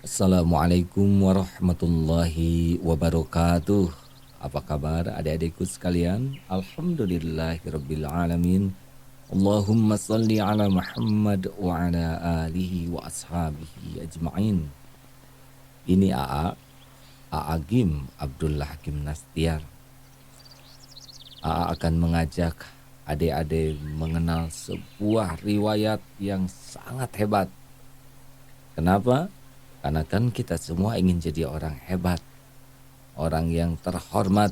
Assalamualaikum warahmatullahi wabarakatuh. Apa kabar adik-adikku sekalian? Alhamdulillahirabbil alamin. Allahumma salli ala Muhammad wa ala alihi wa ashabihi ajma'in. Ini AA Gim Abdullah Gimnastiar. AA akan mengajak adik-adik mengenal sebuah riwayat yang sangat hebat. Kenapa? Karena kan kita semua ingin jadi orang hebat, orang yang terhormat,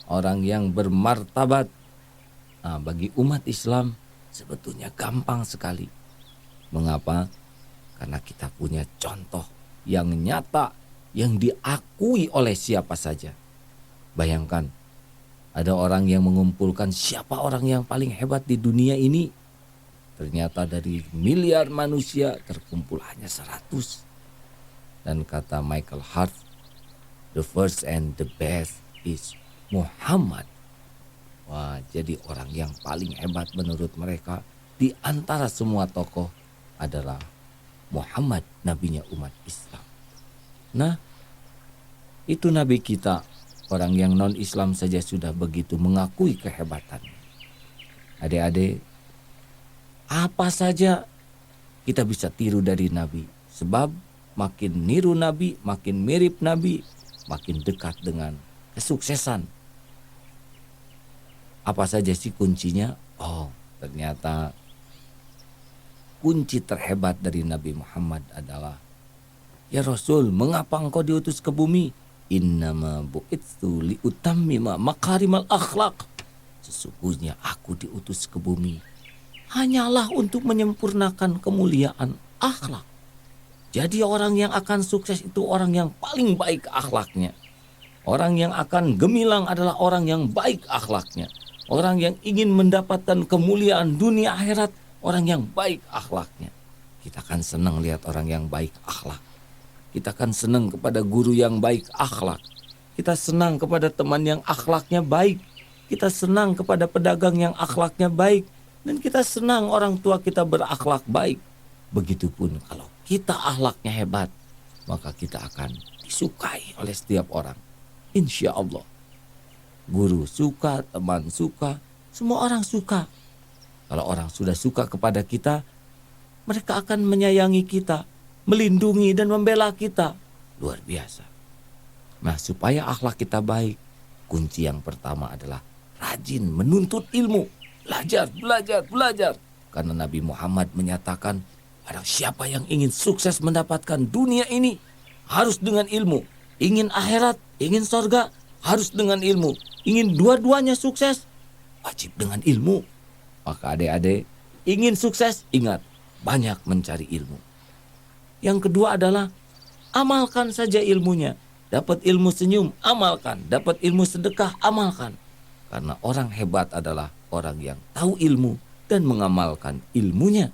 orang yang bermartabat. Nah, bagi umat Islam sebetulnya gampang sekali. Mengapa? Karena kita punya contoh yang nyata, yang diakui oleh siapa saja. Bayangkan, ada orang yang mengumpulkan siapa orang yang paling hebat di dunia ini. Ternyata dari miliar manusia terkumpul hanya 100. Dan kata Michael Hart, the first and the best is Muhammad. Wah, jadi orang yang paling hebat menurut mereka di antara semua tokoh adalah Muhammad, nabinya umat Islam. Nah, itu nabi kita. Orang yang non-Islam saja sudah begitu mengakui kehebatannya. Adik-adik, apa saja kita bisa tiru dari nabi. Sebab makin niru nabi, makin mirip nabi, makin dekat dengan kesuksesan. Apa saja sih kuncinya? Oh, ternyata kunci terhebat dari Nabi Muhammad adalah, ya Rasul, mengapa engkau diutus ke bumi? Innama bu'itsu liutammima makarimal akhlak. Sesungguhnya aku diutus ke bumi hanyalah untuk menyempurnakan kemuliaan akhlak. Jadi orang yang akan sukses itu orang yang paling baik akhlaknya. Orang yang akan gemilang adalah orang yang baik akhlaknya. Orang yang ingin mendapatkan kemuliaan dunia akhirat, orang yang baik akhlaknya. Kita akan senang lihat orang yang baik akhlak. Kita akan senang kepada guru yang baik akhlak. Kita senang kepada teman yang akhlaknya baik. Kita senang kepada pedagang yang akhlaknya baik. Dan kita senang orang tua kita berakhlak baik. Begitupun kalau kita akhlaknya hebat, maka kita akan disukai oleh setiap orang. Insya Allah. Guru suka, teman suka, semua orang suka. Kalau orang sudah suka kepada kita, mereka akan menyayangi kita, melindungi dan membela kita. Luar biasa. Nah, supaya akhlak kita baik, kunci yang pertama adalah rajin menuntut ilmu. Belajar, belajar, belajar. Karena Nabi Muhammad menyatakan, barang siapa yang ingin sukses mendapatkan dunia ini, harus dengan ilmu. Ingin akhirat, ingin sorga, harus dengan ilmu. Ingin dua-duanya sukses, wajib dengan ilmu. Maka adik-adik, ingin sukses, ingat, banyak mencari ilmu. Yang kedua adalah, amalkan saja ilmunya. Dapat ilmu senyum, amalkan. Dapat ilmu sedekah, amalkan. Karena orang hebat adalah orang yang tahu ilmu dan mengamalkan ilmunya.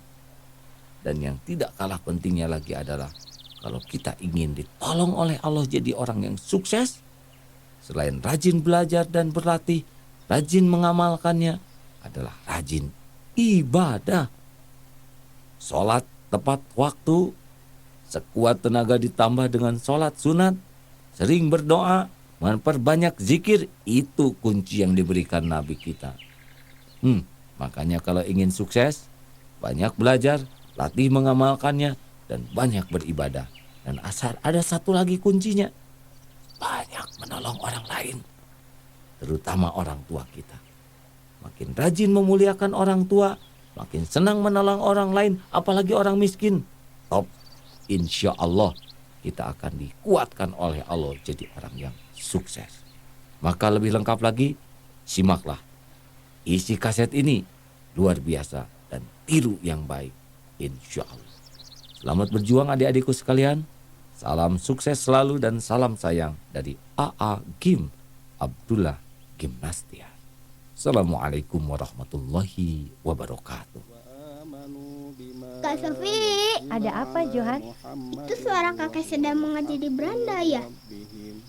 Dan yang tidak kalah pentingnya lagi adalah, kalau kita ingin ditolong oleh Allah jadi orang yang sukses, selain rajin belajar dan berlatih, rajin mengamalkannya, adalah rajin ibadah. Sholat tepat waktu, sekuat tenaga ditambah dengan sholat sunat, sering berdoa, memperbanyak zikir, itu kunci yang diberikan Nabi kita. Makanya kalau ingin sukses, banyak belajar, latih mengamalkannya, dan banyak beribadah. Dan ada satu lagi kuncinya, banyak menolong orang lain, terutama orang tua kita. Makin rajin memuliakan orang tua, makin senang menolong orang lain, apalagi orang miskin. Top, insya Allah kita akan dikuatkan oleh Allah jadi orang yang sukses. Maka lebih lengkap lagi, simaklah isi kaset ini, luar biasa, dan tiru yang baik, insya Allah. Selamat berjuang adik-adikku sekalian. Salam sukses selalu dan salam sayang dari AA Gim Abdullah Gimnastiar. Assalamualaikum warahmatullahi wabarakatuh. Kak Sofi, Ada apa, Johan? itu suara kakek sedang mengaji di beranda ya?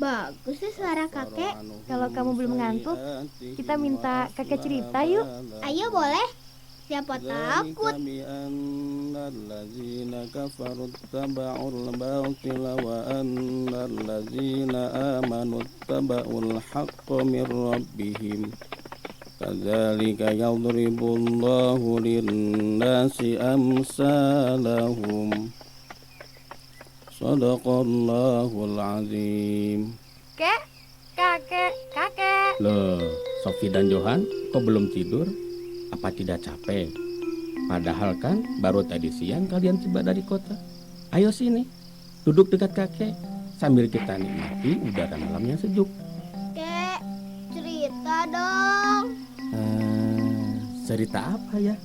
Bagus ya suara kakek. Kalau kamu belum ngantuk, kita minta kakek cerita yuk. Ayo boleh. Siapa ذلك takut? بأن الذين كفروا اتبعوا الباطل وأن الذين آمنوا اتبعوا الحق من ربهم كذلك يضرب الله للناس أمثالهم صدق الله العظيم. Kek, kakek. Loh, Sofi dan Johan kok belum tidur? Apa tidak capek? Padahal kan baru tadi siang kalian tiba dari kota. Ayo sini, duduk dekat kakek sambil kita nikmati udara malam yang sejuk. Kek, cerita dong. Cerita apa ya?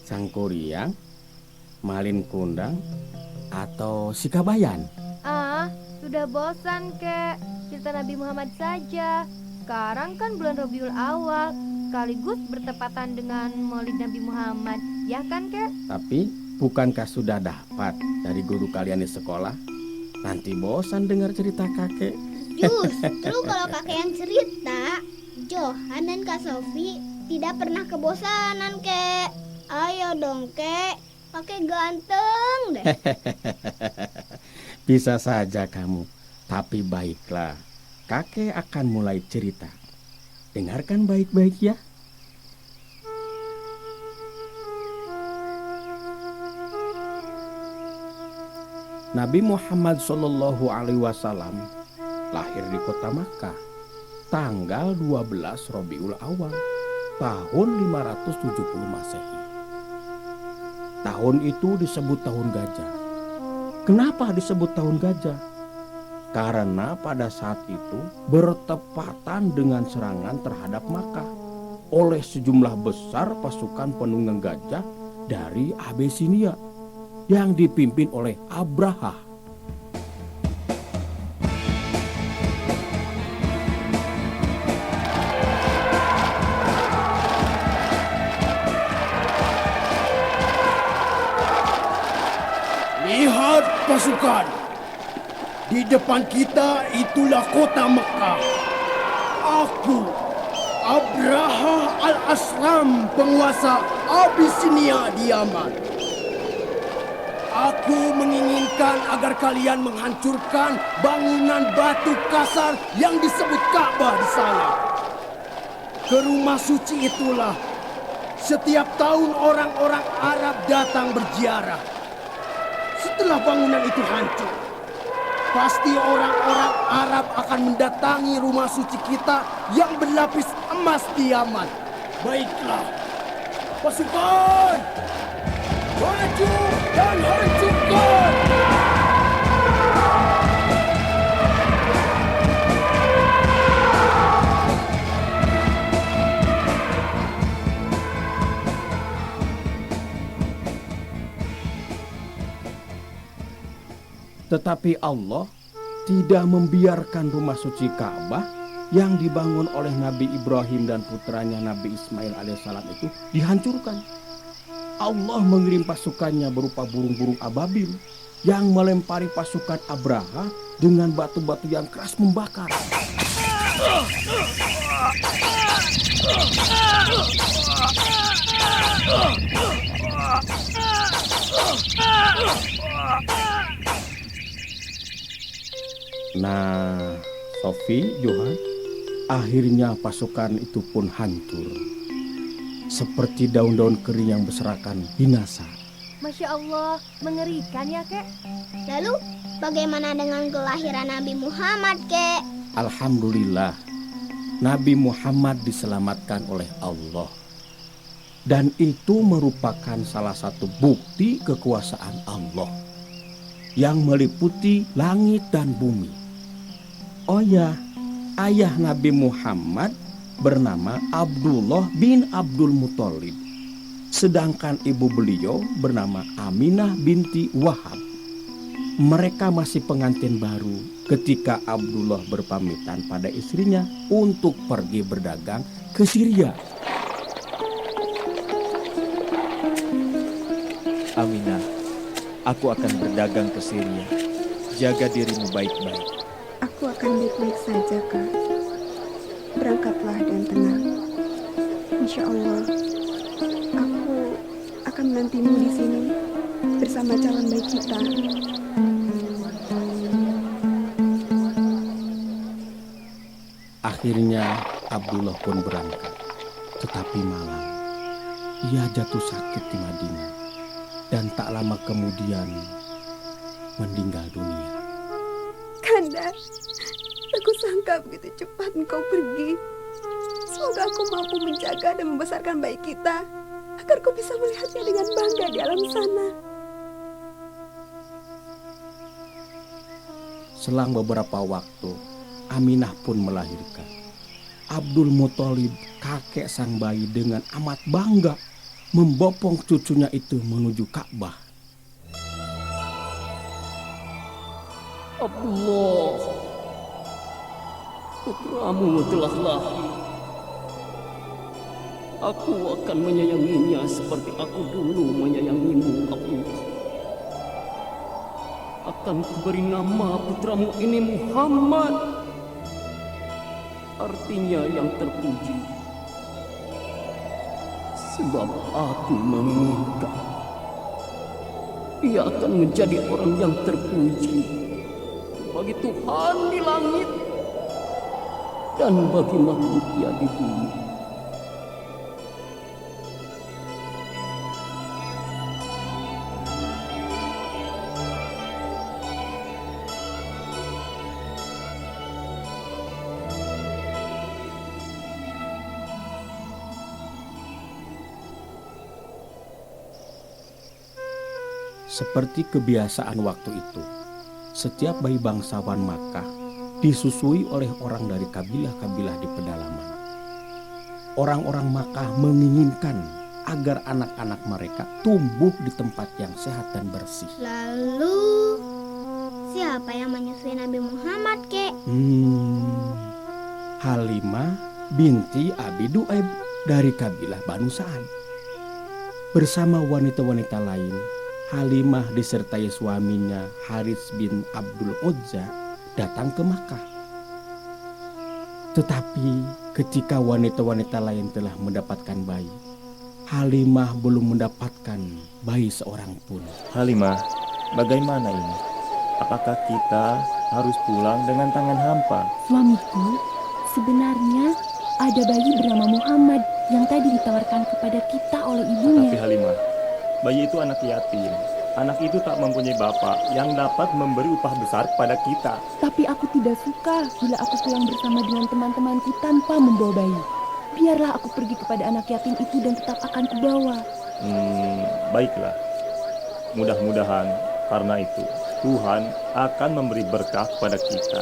Sang Kuryang, Malin Kundang, atau si Kabayan? Sudah bosan, Kek. Cerita Nabi Muhammad saja. Sekarang kan bulan Rabiul Awal, sekaligus bertepatan dengan Maulid Nabi Muhammad. Ya kan, Kek? Tapi bukankah sudah dapat dari guru kalian di sekolah? Nanti bosan dengar cerita kakek. Justru kalau kakek yang cerita, Johan dan Kak Sofi tidak pernah kebosanan, Kek. Ayo dong, Kek. Kakek ganteng deh. Bisa saja kamu, tapi baiklah. Kakek akan mulai cerita. Dengarkan baik-baik ya. Nabi Muhammad SAW lahir di kota Makkah tanggal 12 Rabiul Awal tahun 570 Masehi. Tahun itu disebut tahun gajah. Kenapa disebut tahun gajah? Karena pada saat itu bertepatan dengan serangan terhadap Makkah oleh sejumlah besar pasukan penunggang gajah dari Abisinia yang dipimpin oleh Abraha. Lihat pasukan, di depan kita itulah kota Mekah. Aku, Abraha al-Asram, penguasa Abisinia di Yaman. Aku menginginkan agar kalian menghancurkan bangunan batu kasar yang disebut Ka'bah di sana. Ke rumah suci itulah setiap tahun orang-orang Arab datang berziarah. Setelah bangunan itu hancur, pasti orang-orang Arab akan mendatangi rumah suci kita yang berlapis emas di Yaman. Baiklah, pasukan, maju dan hancurkan! Tetapi Allah tidak membiarkan rumah suci Ka'bah yang dibangun oleh Nabi Ibrahim dan putranya Nabi Ismail alaihissalam itu dihancurkan. Allah mengirim pasukannya berupa burung-burung ababil yang melempari pasukan Abraha dengan batu-batu yang keras membakar. Nah, Sofi, Johan, akhirnya pasukan itu pun hancur. Seperti daun-daun kering yang berserakan binasa. Masya Allah, mengerikan ya, Kek. Lalu, bagaimana dengan kelahiran Nabi Muhammad, Kek? Alhamdulillah, Nabi Muhammad diselamatkan oleh Allah. Dan itu merupakan salah satu bukti kekuasaan Allah yang meliputi langit dan bumi. Oh ya, ayah Nabi Muhammad bernama Abdullah bin Abdul Muthalib. Sedangkan ibu beliau bernama Aminah binti Wahab. Mereka masih pengantin baru ketika Abdullah berpamitan pada istrinya untuk pergi berdagang ke Syria. Aminah, aku akan berdagang ke Syria. Jaga dirimu baik-baik. Aku akan baik-baik saja, Kak. Berangkatlah dan tenang. Insya Allah, aku menantimu di sini bersama calon bayi kita. Akhirnya Abdullah pun berangkat. Tetapi malam, ia jatuh sakit di Madinah dan tak lama kemudian meninggal dunia. Kanda, aku sangka begitu cepat engkau pergi. Semoga aku mampu menjaga dan membesarkan bayi kita, agar kau bisa melihatnya dengan bangga di alam sana. Selang beberapa waktu, Aminah pun melahirkan. Abdul Muthalib, kakek sang bayi, dengan amat bangga membopong cucunya itu menuju Ka'bah. Abdullah, putramu telah lahir. Aku akan menyayanginya seperti aku dulu menyayangimu, Abdullah. Akan kuberi nama putramu ini Muhammad. Artinya yang terpuji. Sebab aku menginginkan ia akan menjadi orang yang terpuji bagi Tuhan di langit dan bagi makhluknya di bumi. Seperti kebiasaan waktu itu, setiap bayi bangsawan Makkah disusui oleh orang dari kabilah-kabilah di pedalaman. Orang-orang Makkah menginginkan agar anak-anak mereka tumbuh di tempat yang sehat dan bersih. Lalu, siapa yang menyusui Nabi Muhammad, kek? Halimah binti Abi Du'aib dari kabilah Banu Sa'ad. Bersama wanita-wanita lain, Halimah disertai suaminya Harits bin Abdul Uzza datang ke Makkah. Tetapi ketika wanita-wanita lain telah mendapatkan bayi, Halimah belum mendapatkan bayi seorang pun. Halimah, bagaimana ini? Apakah kita harus pulang dengan tangan hampa? Suamiku, sebenarnya ada bayi bernama Muhammad yang tadi ditawarkan kepada kita oleh ibunya. Tapi Halimah, bayi itu anak yatim. Anak itu tak mempunyai bapak yang dapat memberi upah besar pada kita. Tapi aku tidak suka bila aku pulang bersama dengan teman-temanku tanpa membawa bayi. Biarlah aku pergi kepada anak yatim itu dan tetap akan kubawa. Baiklah. Mudah-mudahan karena itu Tuhan akan memberi berkah pada kita.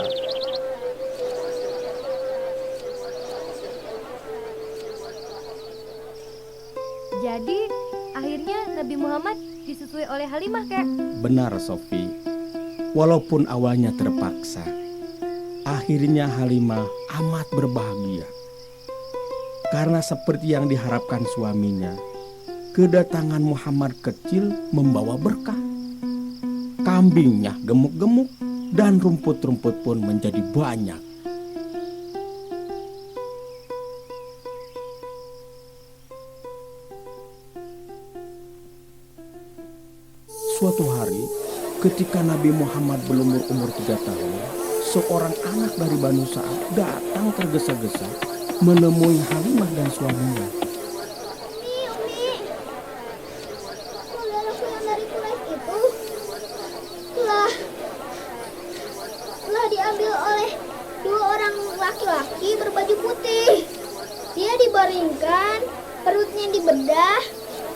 Jadi, akhirnya Nabi Muhammad disusui oleh Halimah, kek. Benar, Sofi. Walaupun awalnya terpaksa, akhirnya Halimah amat berbahagia. Karena seperti yang diharapkan suaminya, kedatangan Muhammad kecil membawa berkah. Kambingnya gemuk-gemuk dan rumput-rumput pun menjadi banyak. Suatu hari, ketika Nabi Muhammad belum berumur 3 tahun, seorang anak dari Banu Sa'ad datang tergesa-gesa menemui Halimah dan suaminya. Umi, saudaraku yang dari Quraisy itu telah diambil oleh 2 orang laki-laki berbaju putih. Dia dibaringkan, perutnya dibedah,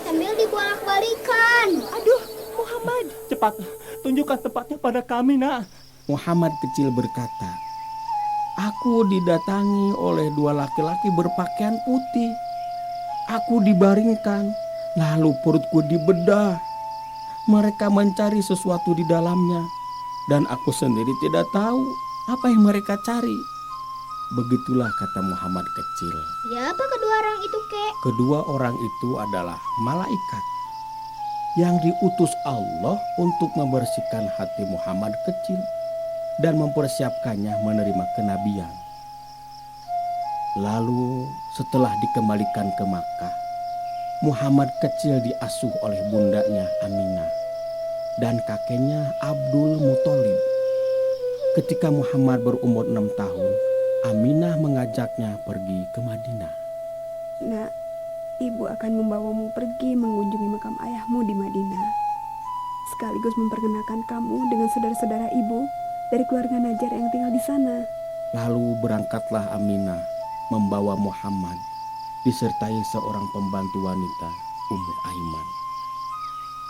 sambil dibolak-balikan. Aduh, Muhammad. Cepat, tunjukkan tempatnya pada kami, nak. Muhammad kecil berkata, "Aku didatangi oleh 2 laki-laki berpakaian putih. Aku dibaringkan, lalu perutku dibedah. Mereka mencari sesuatu di dalamnya, dan aku sendiri tidak tahu apa yang mereka cari." Begitulah kata Muhammad kecil. Siapa kedua orang itu, kek? Kedua orang itu adalah malaikat yang diutus Allah untuk membersihkan hati Muhammad kecil dan mempersiapkannya menerima kenabian. Lalu setelah dikembalikan ke Makkah, Muhammad kecil diasuh oleh bundanya Aminah dan kakeknya Abdul Muthalib. Ketika Muhammad berumur 6 tahun, Aminah mengajaknya pergi ke Madinah. Nak, ibu akan membawamu pergi mengunjungi makam ayahmu di Madinah. Sekaligus memperkenalkan kamu dengan saudara-saudara ibu dari keluarga Najjar yang tinggal di sana. Lalu berangkatlah Aminah membawa Muhammad disertai seorang pembantu wanita, Ummu Aiman.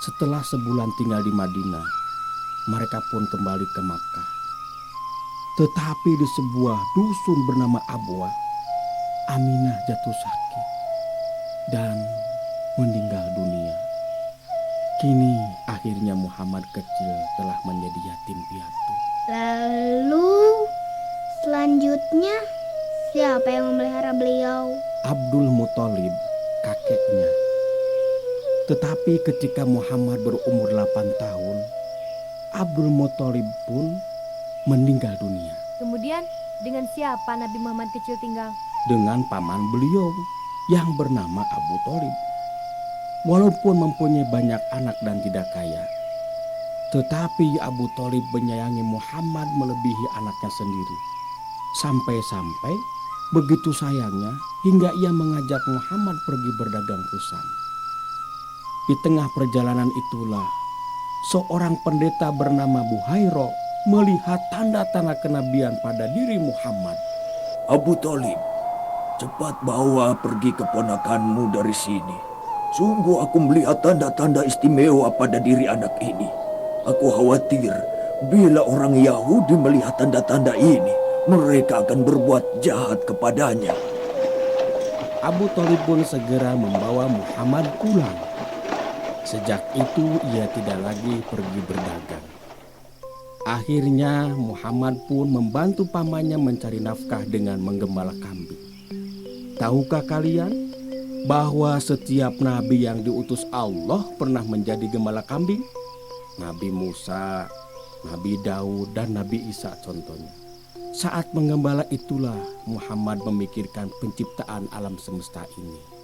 Setelah sebulan tinggal di Madinah, mereka pun kembali ke Makkah. Tetapi di sebuah dusun bernama Abwa, Aminah jatuh sakit dan meninggal dunia. Kini akhirnya Muhammad kecil telah menjadi yatim piatu. Lalu selanjutnya siapa yang memelihara beliau? Abdul Muthalib, kakeknya. Tetapi ketika Muhammad berumur 8 tahun, Abdul Muthalib pun meninggal dunia. Kemudian dengan siapa Nabi Muhammad kecil tinggal? Dengan paman beliau yang bernama Abu Thalib. Walaupun mempunyai banyak anak dan tidak kaya, tetapi Abu Thalib menyayangi Muhammad melebihi anaknya sendiri. Sampai-sampai begitu sayangnya hingga ia mengajak Muhammad pergi berdagang ke sana. Di tengah perjalanan itulah seorang pendeta bernama Buhairo melihat tanda-tanda kenabian pada diri Muhammad. Abu Thalib, cepat bawa pergi keponakanmu dari sini. Sungguh aku melihat tanda-tanda istimewa pada diri anak ini. Aku khawatir bila orang Yahudi melihat tanda-tanda ini, mereka akan berbuat jahat kepadanya. Abu Thalib pun segera membawa Muhammad pulang. Sejak itu ia tidak lagi pergi berdagang. Akhirnya Muhammad pun membantu pamannya mencari nafkah dengan menggembala kambing. Tahukah kalian bahwa setiap nabi yang diutus Allah pernah menjadi gembala kambing? Nabi Musa, Nabi Daud, dan Nabi Isa contohnya. Saat menggembala itulah Muhammad memikirkan penciptaan alam semesta ini.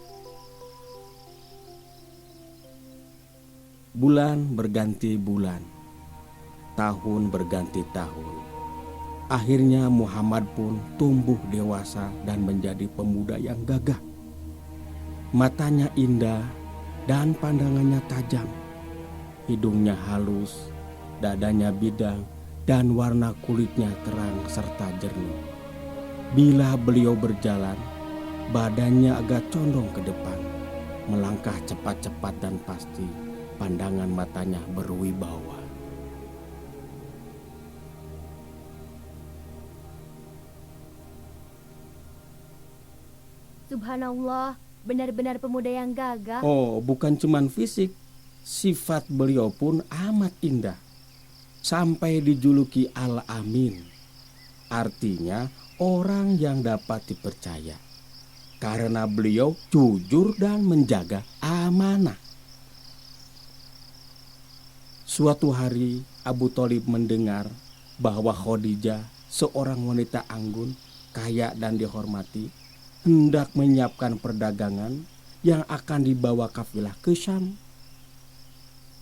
Bulan berganti bulan, tahun berganti tahun. Akhirnya Muhammad pun tumbuh dewasa dan menjadi pemuda yang gagah. Matanya indah dan pandangannya tajam. Hidungnya halus, dadanya bidang, dan warna kulitnya terang serta jernih. Bila beliau berjalan, badannya agak condong ke depan, melangkah cepat-cepat dan pasti. Pandangan matanya berwibawa. Subhanallah, benar-benar pemuda yang gagah. Oh, bukan cuman fisik, sifat beliau pun amat indah. Sampai dijuluki Al-Amin. Artinya orang yang dapat dipercaya. Karena beliau jujur dan menjaga amanah. Suatu hari Abu Thalib mendengar bahwa Khadijah, seorang wanita anggun, kaya dan dihormati, hendak menyiapkan perdagangan yang akan dibawa kafilah ke Syam.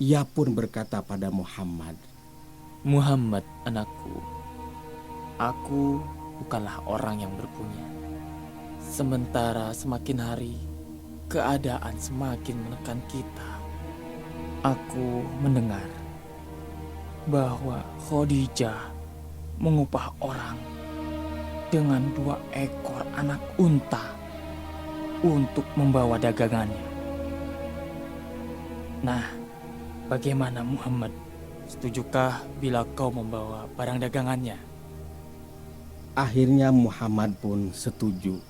Ia pun berkata pada Muhammad, Muhammad anakku, aku bukanlah orang yang berpunya. Sementara semakin hari, keadaan semakin menekan kita. Aku mendengar bahwa Khadijah mengupah orang dengan 2 ekor anak unta untuk membawa dagangannya. Nah, bagaimana Muhammad? Setujukah bila kau membawa barang dagangannya? Akhirnya Muhammad pun setuju.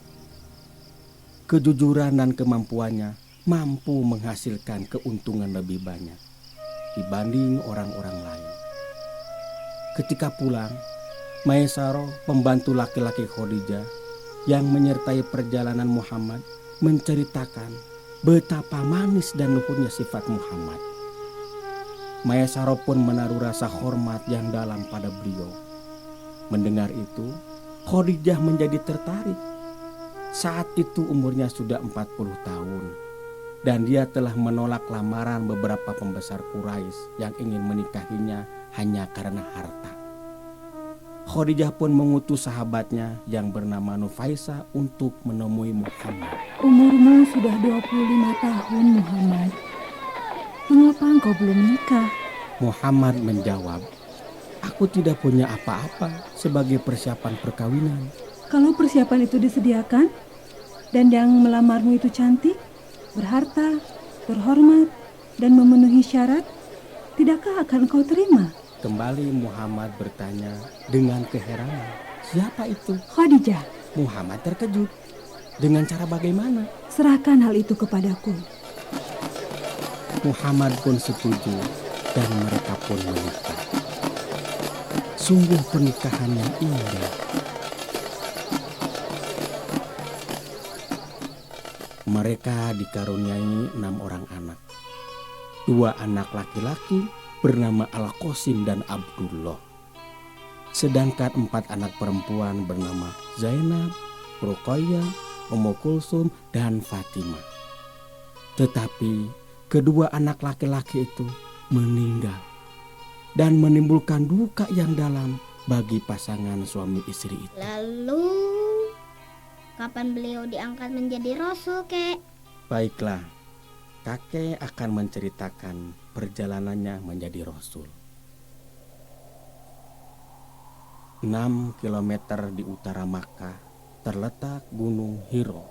Kejujuran dan kemampuannya mampu menghasilkan keuntungan lebih banyak dibanding orang-orang lain. Ketika pulang, Maisarah, pembantu laki-laki Khadijah yang menyertai perjalanan Muhammad, menceritakan betapa manis dan luhurnya sifat Muhammad. Maisarah pun menaruh rasa hormat yang dalam pada beliau. Mendengar itu, Khadijah menjadi tertarik. Saat itu umurnya sudah 40 tahun. dan dia telah menolak lamaran beberapa pembesar Quraisy yang ingin menikahinya hanya karena harta. Khadijah pun mengutus sahabatnya yang bernama Nufaisa untuk menemui Muhammad. Umurmu sudah 25 tahun, Muhammad. Mengapa engkau belum menikah? Muhammad menjawab, aku tidak punya apa-apa sebagai persiapan perkawinan. Kalau persiapan itu disediakan dan yang melamarmu itu cantik, berharta, terhormat, dan memenuhi syarat, tidakkah akan kau terima? Kembali Muhammad bertanya dengan keheranan, siapa itu? Khadijah. Muhammad terkejut. Dengan cara bagaimana? Serahkan hal itu kepadaku. Muhammad pun setuju dan mereka pun menikah. Sungguh pernikahan yang indah. Mereka dikaruniai 6 orang anak. 2 anak laki-laki bernama Al-Qasim dan Abdullah. Sedangkan 4 anak perempuan bernama Zainab, Ruqayyah, Ummu Kulsum, dan Fatimah. Tetapi kedua anak laki-laki itu meninggal dan menimbulkan duka yang dalam bagi pasangan suami istri itu. Lalu, kapan beliau diangkat menjadi rasul, Kek? Baiklah, kakek akan menceritakan perjalanannya menjadi rasul. 6 kilometer di utara Makkah terletak Gunung Hiro.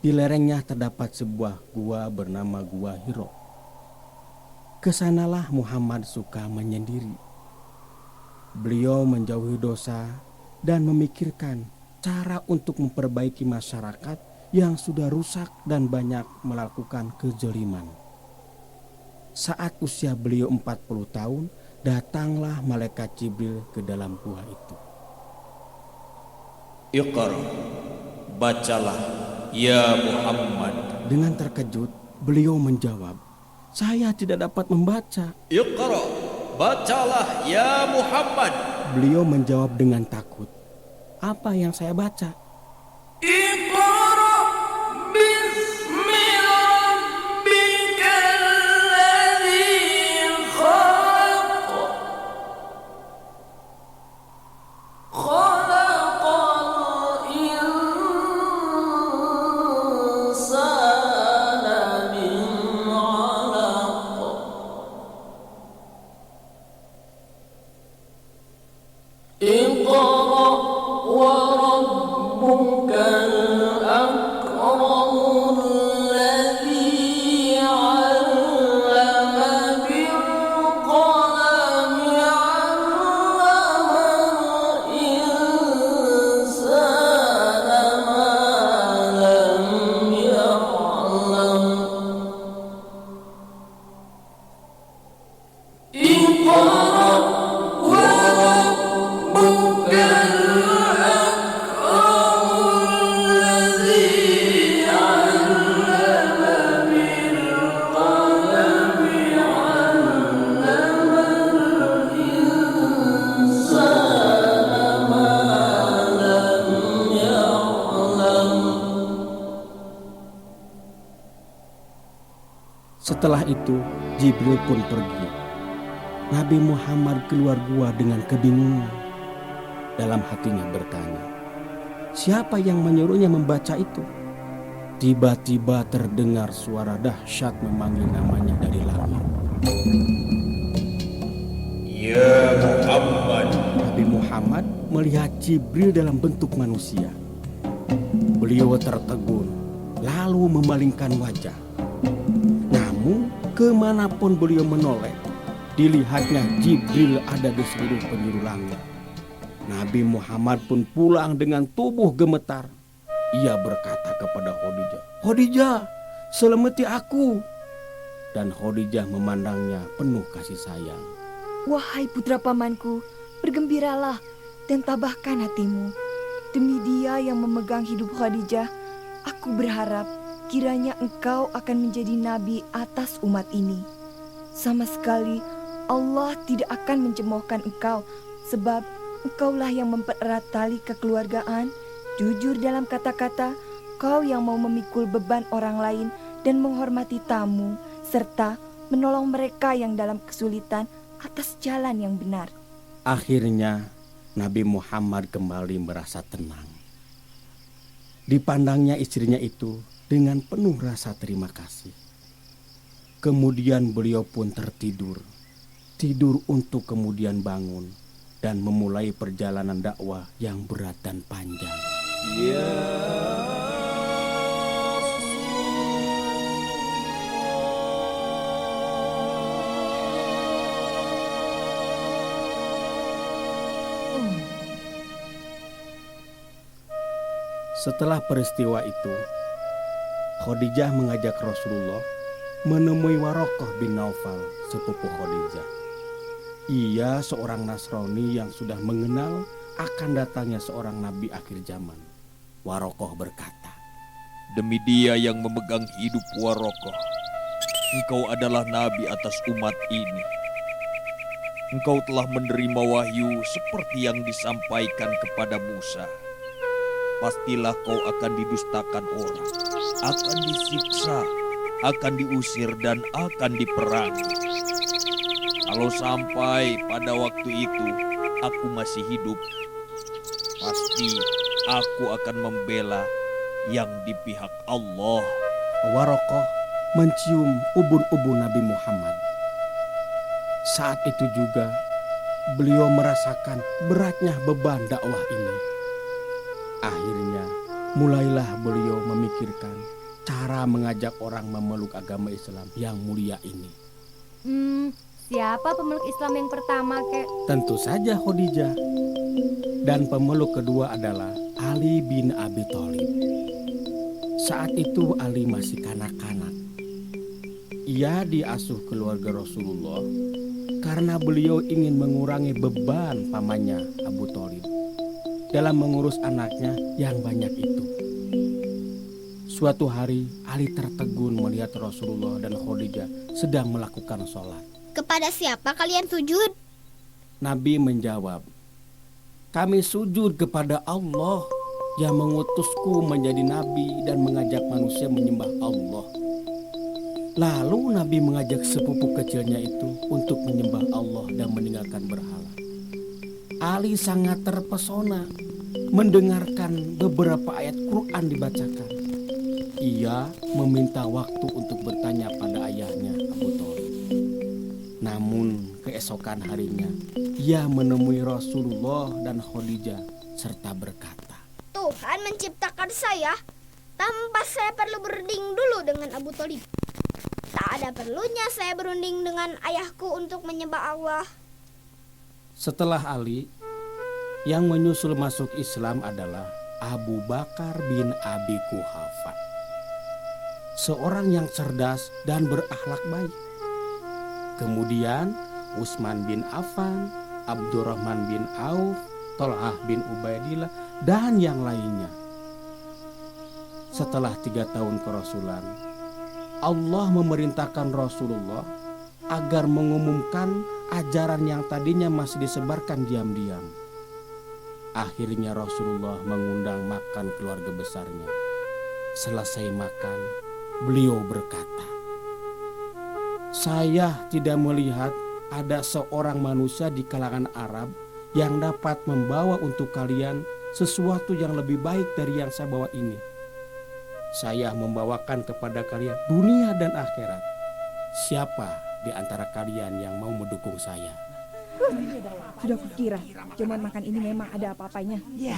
Di lerengnya terdapat sebuah gua bernama Gua Hiro. Kesanalah Muhammad suka menyendiri. Beliau menjauhi dosa dan memikirkan cara untuk memperbaiki masyarakat yang sudah rusak dan banyak melakukan kezaliman. Saat usia beliau 40 tahun, datanglah malaikat Jibril ke dalam gua itu. Iqra, bacalah ya Muhammad. Dengan terkejut, beliau menjawab, saya tidak dapat membaca. Iqra, bacalah ya Muhammad. Beliau menjawab dengan takut, apa yang saya baca? Setelah itu, Jibril pun pergi. Nabi Muhammad keluar gua dengan kebingungan. Dalam hatinya bertanya, siapa yang menyuruhnya membaca itu? Tiba-tiba terdengar suara dahsyat memanggil namanya dari langit. Ya Muhammad. Nabi Muhammad melihat Jibril dalam bentuk manusia. Beliau tertegun, lalu memalingkan wajah. Namun, kemanapun beliau menoleh, dilihatnya Jibril ada di seluruh penjuru langit. Nabi Muhammad pun pulang dengan tubuh gemetar. Ia berkata kepada Khadijah, "Khadijah, selamati aku." Dan Khadijah memandangnya penuh kasih sayang. Wahai putra pamanku, bergembiralah dan tabahkan hatimu. Demi dia yang memegang hidup Khadijah, aku berharap kiranya engkau akan menjadi nabi atas umat ini. Sama sekali Allah tidak akan mencemoohkan engkau, sebab engkaulah yang mempererat tali kekeluargaan, jujur dalam kata-kata, kau yang mau memikul beban orang lain dan menghormati tamu, serta menolong mereka yang dalam kesulitan atas jalan yang benar. Akhirnya Nabi Muhammad kembali merasa tenang. Dipandangnya istrinya itu dengan penuh rasa terima kasih. Kemudian beliau pun tertidur. Tidur untuk kemudian bangun dan memulai perjalanan dakwah yang berat dan panjang. Setelah peristiwa itu, Khadijah mengajak Rasulullah menemui Warokoh bin Naufal, sepupu Khadijah. Ia seorang Nasrani yang sudah mengenal akan datangnya seorang nabi akhir zaman. Warokoh berkata, Demi dia yang memegang hidup Warokoh, engkau adalah nabi atas umat ini. Engkau telah menerima wahyu seperti yang disampaikan kepada Musa. Pastilah kau akan didustakan orang, akan disiksa, akan diusir dan akan diperangi. Kalau sampai pada waktu itu aku masih hidup, pasti aku akan membela yang di pihak Allah. Warokoh mencium ubun-ubun Nabi Muhammad. Saat itu juga beliau merasakan beratnya beban dakwah ini. Akhirnya mulailah beliau memikirkan cara mengajak orang memeluk agama Islam yang mulia ini. Siapa pemeluk Islam yang pertama, kek? Tentu saja Khadijah. Dan pemeluk kedua adalah Ali bin Abi Thalib. Saat itu Ali masih kanak-kanak. Ia diasuh keluarga Rasulullah karena beliau ingin mengurangi beban pamannya Abu Thalib dalam mengurus anaknya yang banyak itu. Suatu hari Ali tertegun melihat Rasulullah dan Khadijah sedang melakukan sholat. Kepada siapa kalian sujud? Nabi menjawab, kami sujud kepada Allah yang mengutusku menjadi nabi dan mengajak manusia menyembah Allah. Lalu Nabi mengajak sepupu kecilnya itu untuk menyembah Allah dan meninggalkan berhala. Ali sangat terpesona mendengarkan beberapa ayat Quran dibacakan. Ia meminta waktu untuk bertanya pada ayahnya Abu Thalib. Namun keesokan harinya ia menemui Rasulullah dan Khadijah serta berkata, Tuhan menciptakan saya tanpa saya perlu berunding dulu dengan Abu Thalib. Tak ada perlunya saya berunding dengan ayahku untuk menyembah Allah. Setelah Ali, yang menyusul masuk Islam adalah Abu Bakar bin Abi Quhafa, seorang yang cerdas dan berakhlak baik. Kemudian Utsman bin Affan, Abdurrahman bin Auf, Thalhah bin Ubaidillah, dan yang lainnya. Setelah 3 tahun kerasulan, Allah memerintahkan Rasulullah agar mengumumkan ajaran yang tadinya masih disebarkan diam-diam. Akhirnya Rasulullah mengundang makan keluarga besarnya. Selesai makan, beliau berkata, saya tidak melihat ada seorang manusia di kalangan Arab yang dapat membawa untuk kalian sesuatu yang lebih baik dari yang saya bawa ini. Saya membawakan kepada kalian dunia dan akhirat. Siapa di antara kalian yang mau mendukung saya? Sudah kukira, cuman makan ini memang ada apa-apanya. Ya,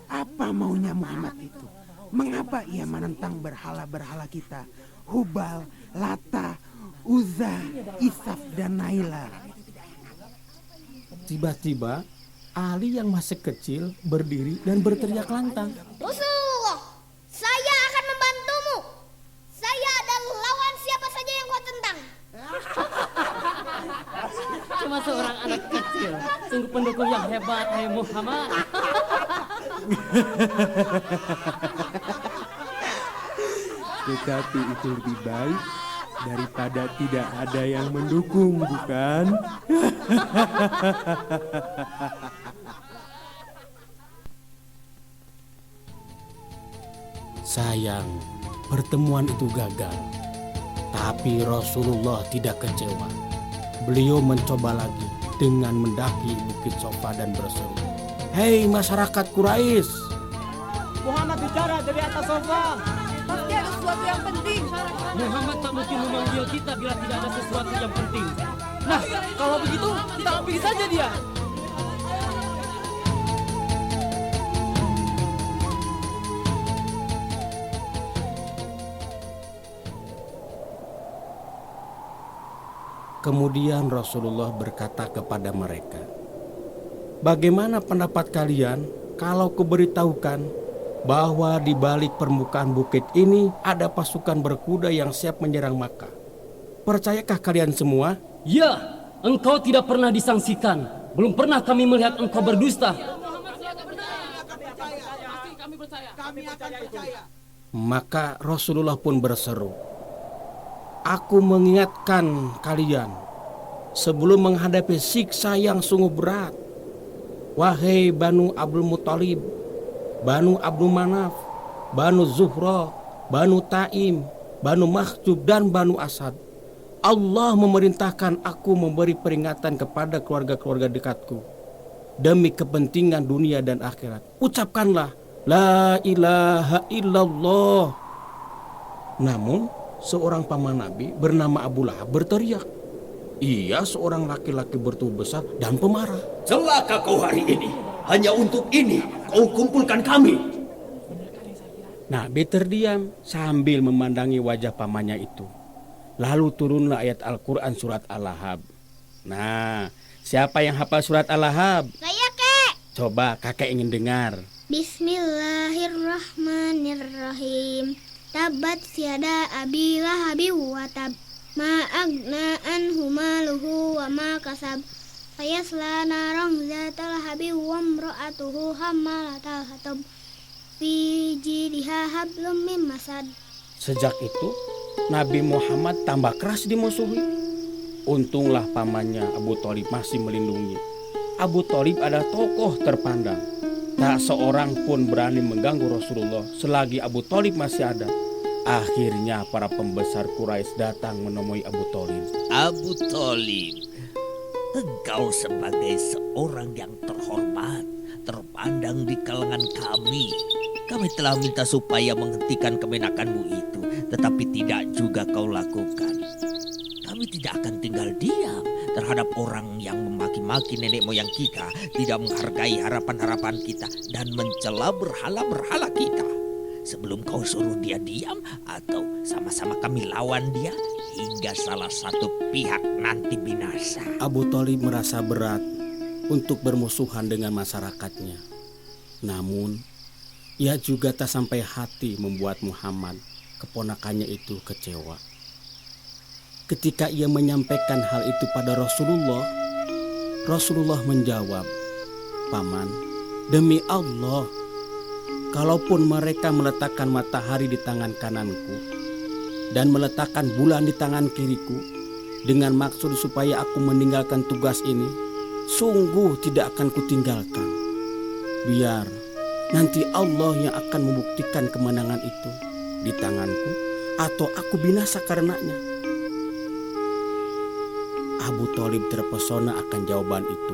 apa maunya Muhammad itu? Mengapa ia menentang berhala-berhala kita? Hubal, Lata, Uzza, Isaf, dan Naila. Tiba-tiba Ali yang masih kecil berdiri dan berteriak lantang. Rasulullah, saya akan membantumu. Saya adalah lawan siapa saja yang kau tentang. Cuma seorang anak kecil, sungguh pendukung yang hebat, hai Muhammad. Tetapi itu lebih baik daripada tidak ada yang mendukung, bukan? Sayang, pertemuan itu gagal. Tapi Rasulullah tidak kecewa. Beliau mencoba lagi dengan mendaki Bukit Sofa dan berseru, "Hei masyarakat Quraisy, Muhammad bicara dari atas sofa. Pasti ada sesuatu yang penting. Muhammad tak mungkin memanggil kita bila tidak ada sesuatu yang penting. Nah, kalau begitu kita ambil saja dia. Kemudian Rasulullah berkata kepada mereka, "Bagaimana pendapat kalian kalau kuberitahukan bahwa di balik permukaan bukit ini ada pasukan berkuda yang siap menyerang Makkah? Percayakah kalian semua?" Ya, engkau tidak pernah disangsikan. Belum pernah kami melihat engkau berdusta. Maka Rasulullah pun berseru, "Aku mengingatkan kalian sebelum menghadapi siksa yang sungguh berat. Wahai Banu Abdul Muthalib, Banu Abdul Manaf, Banu Zuhra, Banu Taim, Banu Makhzub dan Banu Asad. Allah memerintahkan aku memberi peringatan kepada keluarga-keluarga dekatku demi kepentingan dunia dan akhirat. Ucapkanlah la ilaha illallah." Namun seorang paman Nabi bernama Abu Lahab berteriak. Ia seorang laki-laki bertubuh besar dan pemarah. "Celaka kau hari ini. Hanya untuk ini kau kumpulkan kami." Nabi terdiam sambil memandangi wajah pamannya itu. Lalu turunlah ayat Al-Quran surat Al-Lahab. Nah, siapa yang hafal surat Al-Lahab? Saya, Kek. Coba kakek ingin dengar. Bismillahirrahmanirrahim. Tabat yada abi lahabi wa tab. Ma agna anhu maluhu wa ma kasab. Fayasla narang zatal habi wa imra'atuhu hammalatal hatab. Fi jidha hablum mim masad. Sejak itu Nabi Muhammad tambah keras dimusuhi. Untunglah pamannya Abu Thalib masih melindungi. Abu Thalib adalah tokoh terpandang. Tak seorang pun berani mengganggu Rasulullah selagi Abu Thalib masih ada. Akhirnya para pembesar Quraisy datang menemui Abu Thalib. Abu Thalib, engkau sebagai seorang yang terhormat, terpandang di kalangan kami. Kami telah minta supaya menghentikan kemenakanmu itu, tetapi tidak juga kau lakukan. Kami tidak akan tinggal diam terhadap orang yang memaki-maki nenek moyang kita, tidak menghargai harapan-harapan kita, dan mencela berhala-berhala kita. Sebelum kau suruh dia diam atau sama-sama kami lawan dia hingga salah satu pihak nanti binasa. Abu Thalib merasa berat untuk bermusuhan dengan masyarakatnya. Namun, ia juga tak sampai hati membuat Muhammad, keponakannya itu, kecewa. Ketika ia menyampaikan hal itu pada Rasulullah, Rasulullah menjawab, "Paman, demi Allah, kalaupun mereka meletakkan matahari di tangan kananku dan meletakkan bulan di tangan kiriku dengan maksud supaya aku meninggalkan tugas ini, sungguh tidak akan kutinggalkan. Biar nanti Allah yang akan membuktikan kemenangan itu di tanganku atau aku binasa karenanya." Abu Thalib terpesona akan jawaban itu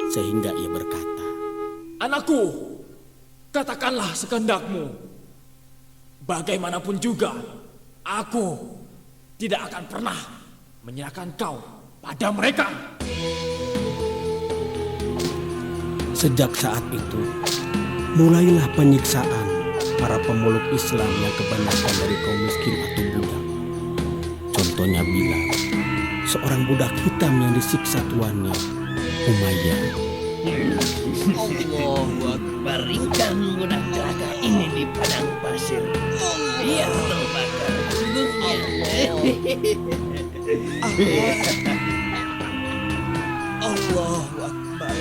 sehingga ia berkata, "Anakku, katakanlah sekehendakmu. Bagaimanapun juga, aku tidak akan pernah menyerahkan kau pada mereka." Sejak saat itu, mulailah penyiksaan para pemeluk Islam yang kebanyakan dari kaum miskin atau budak. Contohnya Bilal, seorang budak hitam yang disiksa tuannya, Umayyah. Allahu Akbar, ringkan budak celaka ini di padang pasir. Dia terbakar tubuhnya. Allahu Akbar.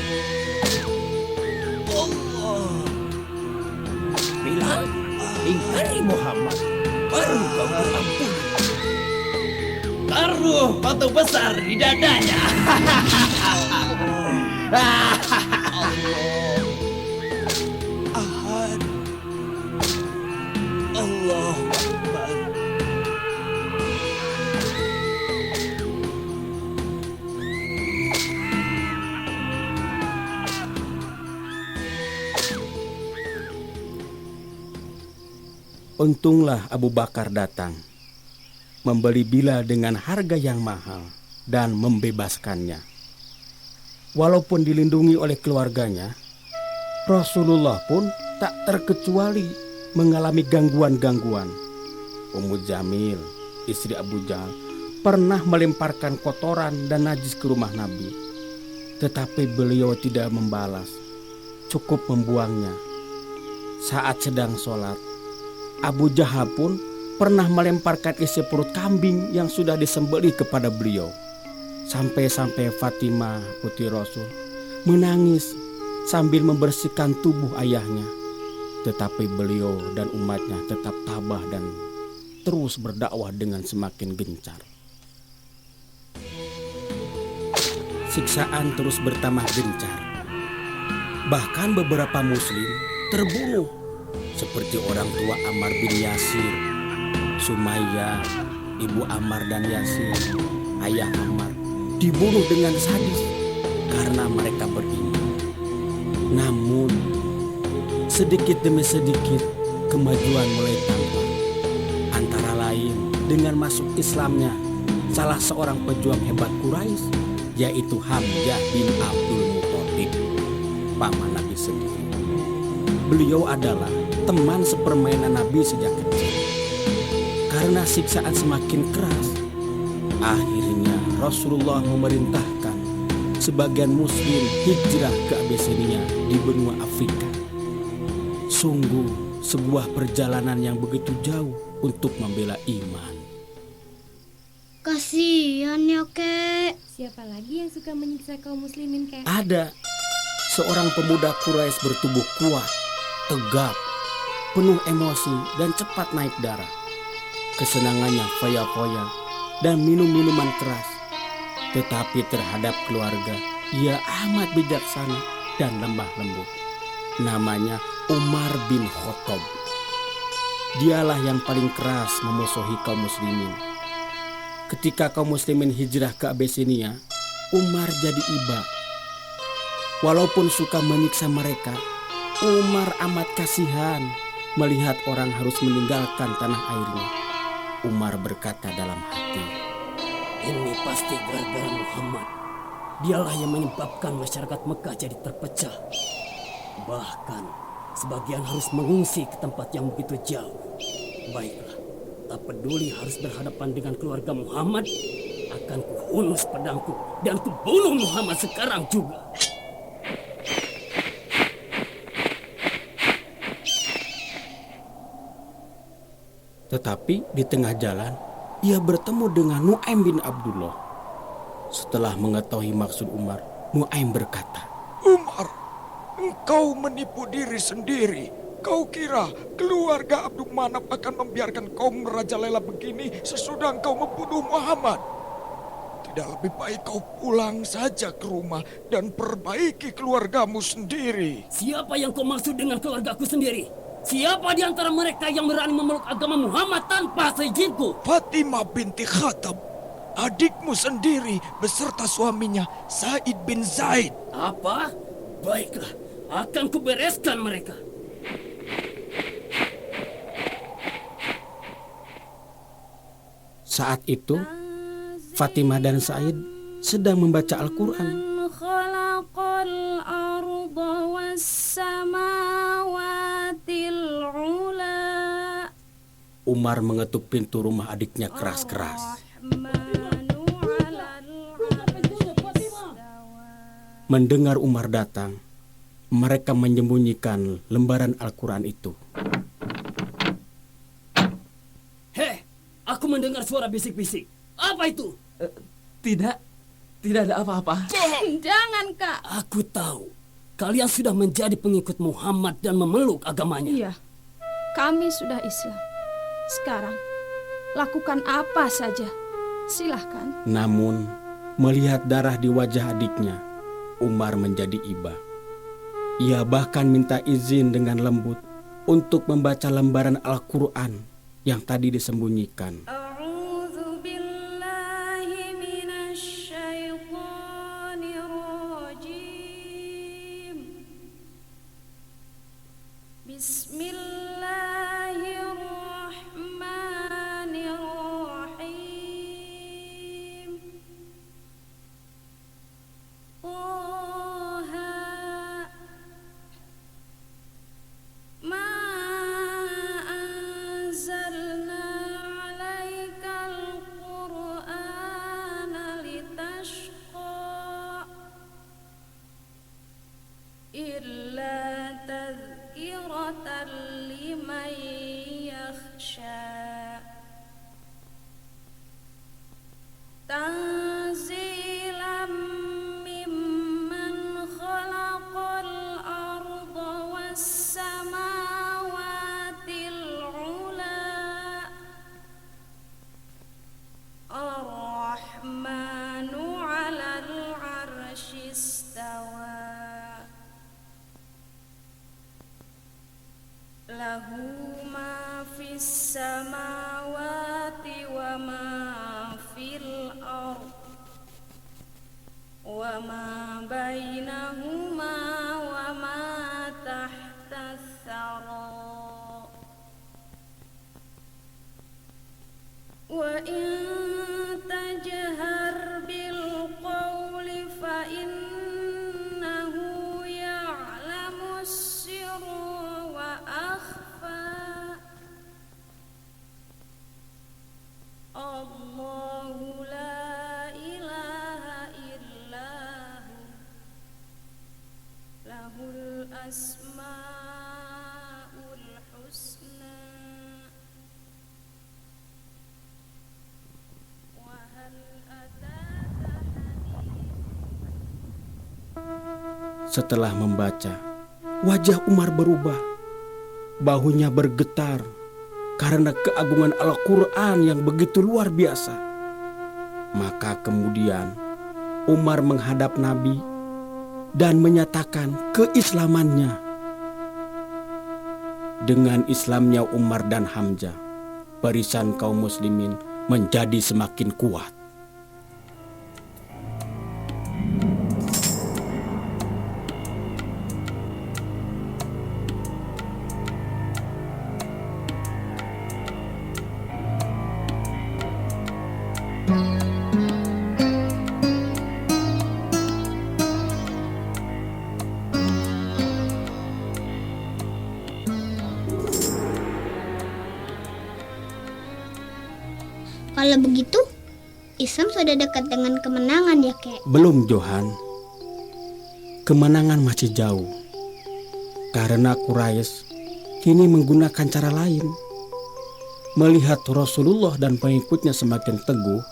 Allah. Bilal, ingkari Muhammad, baru kau berampun. Taruh batu besar di dadanya. Ahad. Allahu Akbar. Untunglah Abu Bakar datang, membeli Bilal dengan harga yang mahal dan membebaskannya. Walaupun dilindungi oleh keluarganya, Rasulullah pun tak terkecuali mengalami gangguan-gangguan. Ummu Jamil, istri Abu Jahal, pernah melemparkan kotoran dan najis ke rumah Nabi. Tetapi beliau tidak membalas, cukup membuangnya. Saat sedang sholat, Abu Jahal pun pernah melemparkan isi perut kambing yang sudah disembelih kepada beliau. Sampai-sampai Fatimah, putri Rasul, menangis sambil membersihkan tubuh ayahnya. Tetapi beliau dan umatnya tetap tabah dan terus berdakwah dengan semakin gencar. Siksaan terus bertambah gencar. Bahkan beberapa muslim terbunuh, seperti orang tua Ammar bin Yasir, Sumayyah, ibu Ammar dan Yasir, ayah Ammar, dibunuh dengan sadis karena mereka beriman. Namun sedikit demi sedikit kemajuan mulai tampak. Antara lain dengan masuk Islamnya salah seorang pejuang hebat Quraisy, yaitu Hamzah bin Abdul Muthalib, paman Nabi sendiri. Beliau adalah teman sepermainan Nabi sejak kecil. Karena siksaan semakin keras, akhirnya Rasulullah memerintahkan sebagian muslim hijrah ke Abyssinia di benua Afrika. Sungguh sebuah perjalanan yang begitu jauh untuk membela iman. Kasihan ya, Kek. Siapa lagi yang suka menyiksa kaum muslimin, Kek? Ada seorang pemuda Quraisy bertubuh kuat, tegap, penuh emosi dan cepat naik darah. Kesenangannya foya-foya dan minum minuman keras. Tetapi terhadap keluarga, ia amat bijaksana dan lemah lembut. Namanya Umar bin Khattab. Dialah yang paling keras memusuhi kaum muslimin. Ketika kaum muslimin hijrah ke Abyssinia, Umar jadi iba. Walaupun suka menyiksa mereka, Umar amat kasihan melihat orang harus meninggalkan tanah airnya. Umar berkata dalam hati, "Ini pasti gara-gara Muhammad. Dialah yang menyebabkan masyarakat Mekah jadi terpecah. Bahkan sebagian harus mengungsi ke tempat yang begitu jauh. Baiklah, tak peduli harus berhadapan dengan keluarga Muhammad, akan kuhunus pedangku dan kubunuh Muhammad sekarang juga." Tetapi di tengah jalan, ia bertemu dengan Nu'aim bin Abdullah. Setelah mengetahui maksud Umar, Nu'aim berkata, Umar, engkau menipu diri sendiri. Kau kira keluarga Abdul Manaf akan membiarkan kau merajalela begini sesudah engkau membunuh Muhammad? Tidak lebih baik kau pulang saja ke rumah dan perbaiki keluargamu sendiri. Siapa yang kau maksud dengan keluargaku sendiri? Siapa di antara mereka yang berani memeluk agama Muhammad tanpa seizinku? Fatimah binti Khattab, adikmu sendiri beserta suaminya Said bin Zaid. Apa? Baiklah, akan kubereskan mereka. Saat itu, Fatimah dan Said sedang membaca Al-Quran. Umar mengetuk pintu rumah adiknya keras-keras. Mendengar Umar datang, mereka menyembunyikan lembaran Al-Quran itu. Hei, aku mendengar suara bisik-bisik. Apa itu? Tidak ada apa-apa. Jangan, Kak. Aku tahu. Kalian sudah menjadi pengikut Muhammad dan memeluk agamanya. Iya, kami sudah Islam. Sekarang, lakukan apa saja. Silahkan. Namun, melihat darah di wajah adiknya, Umar menjadi iba. Ia bahkan minta izin dengan lembut untuk membaca lembaran Al-Quran yang tadi disembunyikan. إلا تذكرة لمن يخشى تنزيلا ممن خلق الأرض والسماوات العلى الرحمن على العرش استوى له ما في السماوات وما في الأرض وما بينهما وما تحت الثرى وإن تجهر بالقول فإنه يعلم السر وأخفى الله لا إله إلا هو له الأسماء الحسنى وهل أتاك Setelah membaca, wajah Umar berubah. Bahunya bergetar karena keagungan Al-Quran yang begitu luar biasa. Maka kemudian Umar menghadap Nabi dan menyatakan keislamannya. Dengan Islamnya Umar dan Hamzah, barisan kaum muslimin menjadi semakin kuat. Kalau begitu, Islam sudah dekat dengan kemenangan ya, Kek? Belum, Johan. Kemenangan masih jauh. Karena Quraisy kini menggunakan cara lain. Melihat Rasulullah dan pengikutnya semakin teguh,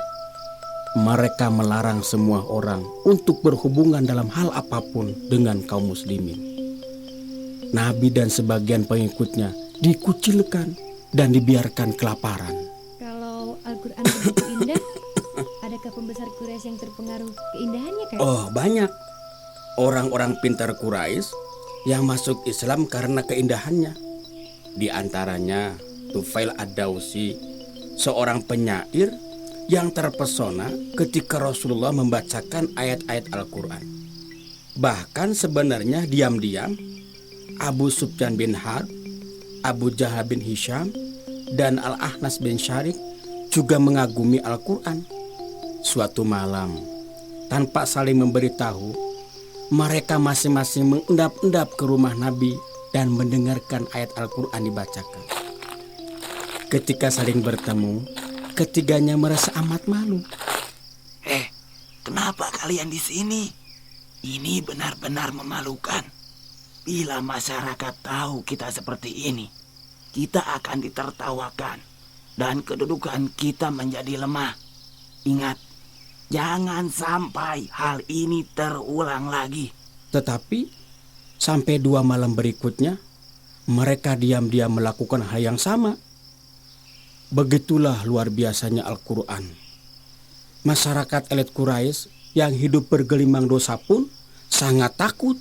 mereka melarang semua orang untuk berhubungan dalam hal apapun dengan kaum muslimin. Nabi dan sebagian pengikutnya dikucilkan dan dibiarkan kelaparan. Al-Quran begitu indah, adakah pembesar Quraisy yang terpengaruh keindahannya, Kak? Oh, banyak. Orang-orang pintar Quraisy yang masuk Islam karena keindahannya. Di antaranya Tufail Ad-Dawsi, seorang penyair yang terpesona ketika Rasulullah membacakan ayat-ayat Al-Quran. Bahkan sebenarnya diam-diam Abu Sufyan bin Harb, Abu Jahal bin Hisham, dan Al-Ahnas bin Syarik juga mengagumi Al-Quran. Suatu malam, tanpa saling memberitahu, mereka masing-masing mengendap-endap ke rumah Nabi dan mendengarkan ayat Al-Quran dibacakan. Ketika saling bertemu, ketiganya merasa amat malu. Kenapa kalian di sini? Ini benar-benar memalukan. Bila masyarakat tahu kita seperti ini, kita akan ditertawakan dan kedudukan kita menjadi lemah. Ingat, jangan sampai hal ini terulang lagi. Tetapi sampai 2 malam berikutnya, mereka diam-diam melakukan hal yang sama. Begitulah luar biasanya Al-Quran. Masyarakat elit Quraisy yang hidup bergelimang dosa pun sangat takut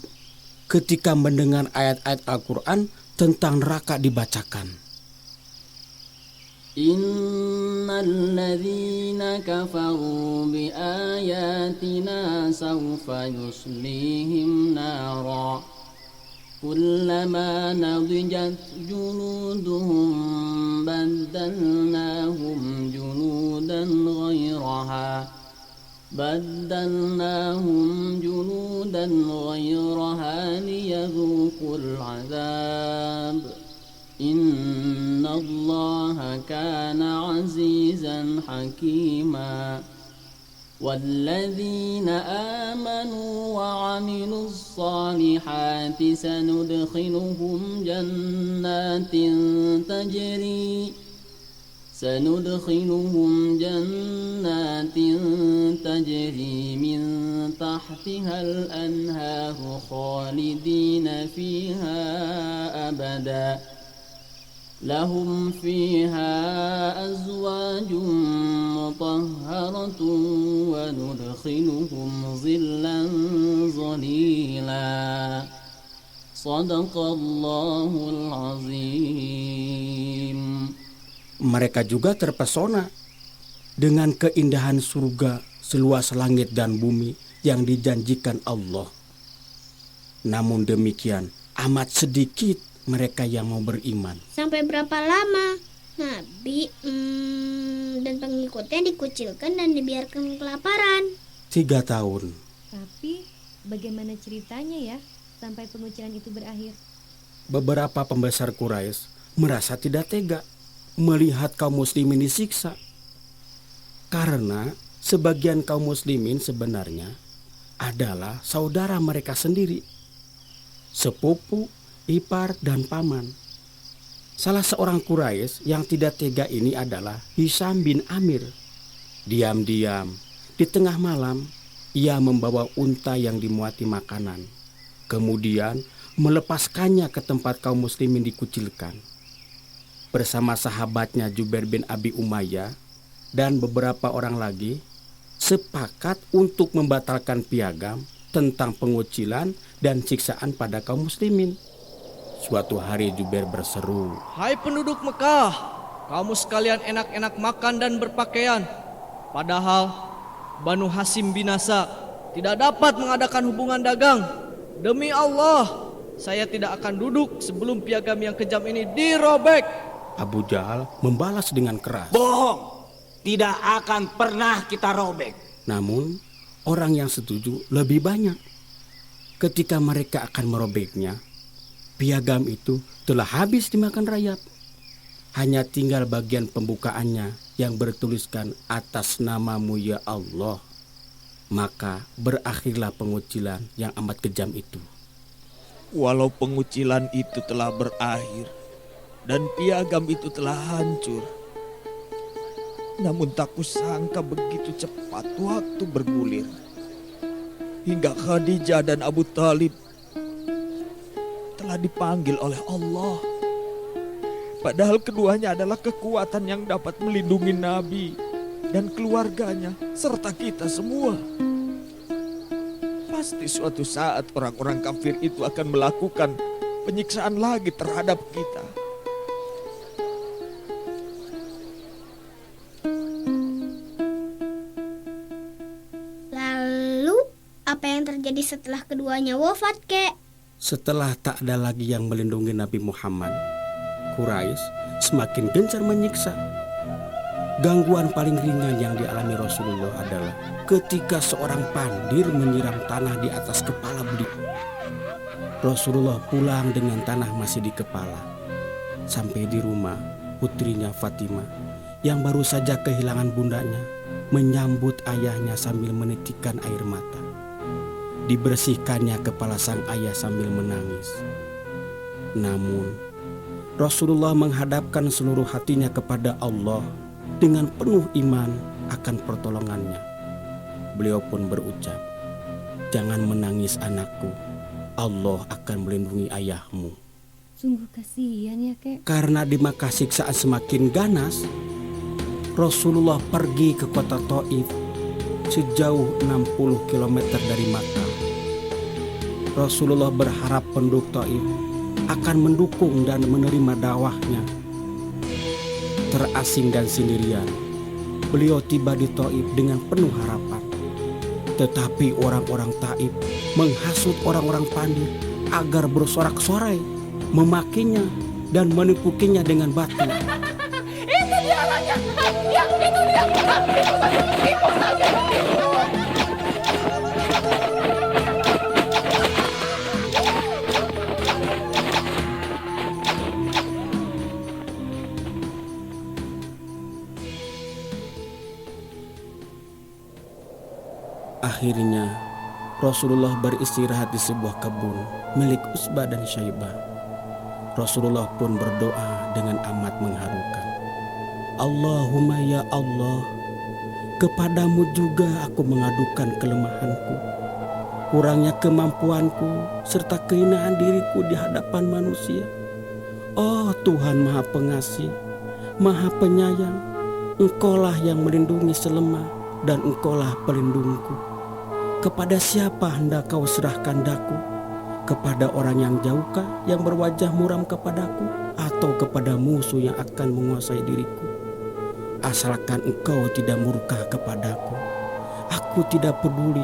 ketika mendengar ayat-ayat Al-Quran tentang neraka dibacakan. Innal ladzina kafaru bi ayatina sawfa yuslihim nara kullama nadijat juluduhum baddalnahum juludan ghayraha liyadhuqul azab Innallaha kana azizan hakima. والذين آمنوا وعملوا الصالحات سندخلهم جنات تجري من تحتها الأنهار خالدين فيها أبدا لهم فيها أزواج مطهرة وندخلهم ظلا ظليلا صدق الله العظيم. Mereka juga terpesona dengan keindahan surga seluas langit dan bumi yang dijanjikan Allah. Namun demikian, amat sedikit mereka yang mau beriman. Sampai berapa lama Nabi dan pengikutnya dikucilkan dan dibiarkan kelaparan? 3 tahun. Tapi bagaimana ceritanya ya sampai pengucilan itu berakhir? Beberapa pembesar Quraisy merasa tidak tega melihat kaum muslimin disiksa. Karena sebagian kaum muslimin sebenarnya adalah saudara mereka sendiri, sepupu, ipar, dan paman. Salah seorang Quraisy yang tidak tega ini adalah Hisam bin Amir. Diam-diam, di tengah malam, ia membawa unta yang dimuati makanan. Kemudian melepaskannya ke tempat kaum muslimin dikucilkan. Bersama sahabatnya Jubair bin Abi Umayyah dan beberapa orang lagi sepakat untuk membatalkan piagam tentang pengucilan dan siksaan pada kaum muslimin. Suatu hari Jubair berseru, "Hai penduduk Mekah, kamu sekalian enak-enak makan dan berpakaian. Padahal Banu Hasim binasa, tidak dapat mengadakan hubungan dagang. Demi Allah, saya tidak akan duduk sebelum piagam yang kejam ini dirobek." Abu Jahal membalas dengan keras, "Bohong, tidak akan pernah kita robek." Namun orang yang setuju lebih banyak. Ketika mereka akan merobeknya, piagam itu telah habis dimakan rayap. Hanya tinggal bagian pembukaannya yang bertuliskan atas namamu ya Allah. Maka berakhirlah pengucilan yang amat kejam itu. Walau pengucilan itu telah berakhir dan piagam itu telah hancur, namun tak kusangka begitu cepat waktu bergulir. Hingga Khadijah dan Abu Talib telah dipanggil oleh Allah. Padahal keduanya adalah kekuatan yang dapat melindungi Nabi dan keluarganya serta kita semua. Pasti suatu saat orang-orang kafir itu akan melakukan penyiksaan lagi terhadap kita. Lalu apa yang terjadi setelah keduanya wafat, Kek? Setelah tak ada lagi yang melindungi Nabi Muhammad, Quraisy semakin gencar menyiksa. Gangguan paling ringan yang dialami Rasulullah adalah ketika seorang pandir menyiram tanah di atas kepala beliau. Rasulullah pulang dengan tanah masih di kepala. Sampai di rumah, putrinya Fatimah yang baru saja kehilangan bundanya menyambut ayahnya sambil menitikkan air mata. Dibersihkannya kepala sang ayah sambil menangis. Namun Rasulullah menghadapkan seluruh hatinya kepada Allah dengan penuh iman akan pertolongannya. Beliau pun berucap, "Jangan menangis anakku, Allah akan melindungi ayahmu." Sungguh kasihan ya, Kek. Karena di Makkah siksaan semakin ganas, Rasulullah pergi ke kota Taif sejauh 60 km dari Makkah. Rasulullah berharap penduduk Taif akan mendukung dan menerima dakwahnya. Terasing dan sendirian, beliau tiba di Taif dengan penuh harapan. Tetapi orang-orang Taif menghasut orang-orang Pandir agar bersorak-sorai, memakinya dan menipukinya dengan batu. Itu dia orangnya. Ya, itu dia. Itu saja. Akhirnya Rasulullah beristirahat di sebuah kebun milik Utsbah dan Syaibah. Rasulullah pun berdoa dengan amat mengharukan. Allahumma ya Allah, kepadamu juga aku mengadukan kelemahanku, kurangnya kemampuanku, serta kehinaan diriku di hadapan manusia. Oh Tuhan Maha Pengasih, Maha Penyayang, Engkaulah yang melindungi selemah dan Engkaulah pelindungku. Kepada siapa hendak Kau serahkan daku? Kepada orang yang jauhkah yang berwajah muram kepadaku, atau kepada musuh yang akan menguasai diriku? Asalkan Engkau tidak murka kepadaku, aku tidak peduli,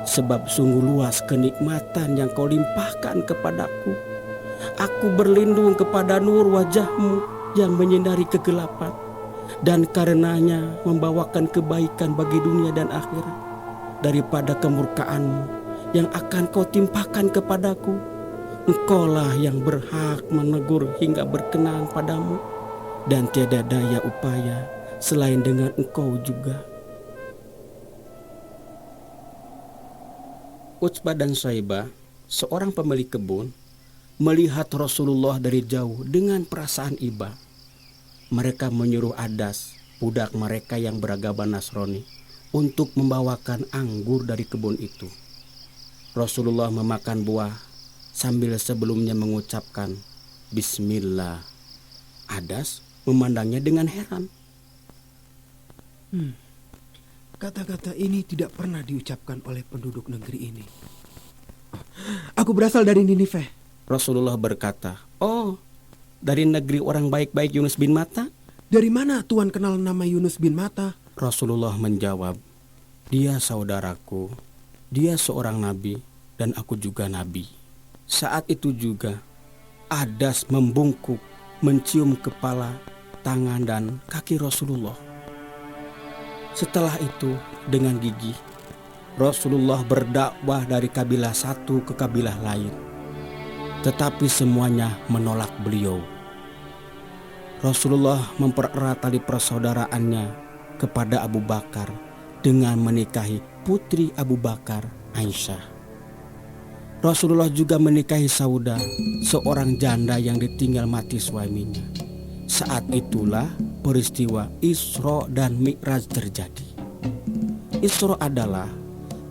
sebab sungguh luas kenikmatan yang Kau limpahkan kepadaku. Aku berlindung kepada nur wajah-Mu yang menyinari kegelapan, dan karenanya membawakan kebaikan bagi dunia dan akhirat, daripada kemurkaan-Mu yang akan Kau timpakan kepadaku. Engkaulah yang berhak menegur hingga berkenan padamu, dan tiada daya upaya selain dengan Engkau juga. Utsbah dan Syaibah, seorang pemilik kebun, melihat Rasulullah dari jauh dengan perasaan iba. Mereka menyuruh Adas, budak mereka yang beragama Nasrani, untuk membawakan anggur dari kebun itu. Rasulullah memakan buah sambil sebelumnya mengucapkan Bismillah. Adas memandangnya dengan heran. Kata-kata ini tidak pernah diucapkan oleh penduduk negeri ini. Aku berasal dari Ninive. Rasulullah berkata, oh, dari negeri orang baik-baik Yunus bin Matta? Dari mana Tuhan kenal nama Yunus bin Matta? Rasulullah menjawab, dia saudaraku, dia seorang nabi, dan aku juga nabi. Saat itu juga Adas membungkuk, mencium kepala, tangan, dan kaki Rasulullah. Setelah itu, dengan gigih, Rasulullah berdakwah dari kabilah satu ke kabilah lain. Tetapi semuanya menolak beliau. Rasulullah mempererat tali persaudaraannya kepada Abu Bakar dengan menikahi putri Abu Bakar, Aisyah. Rasulullah juga menikahi Saudah, seorang janda yang ditinggal mati suaminya. Saat itulah peristiwa Isra dan Mi'raj terjadi. Isra adalah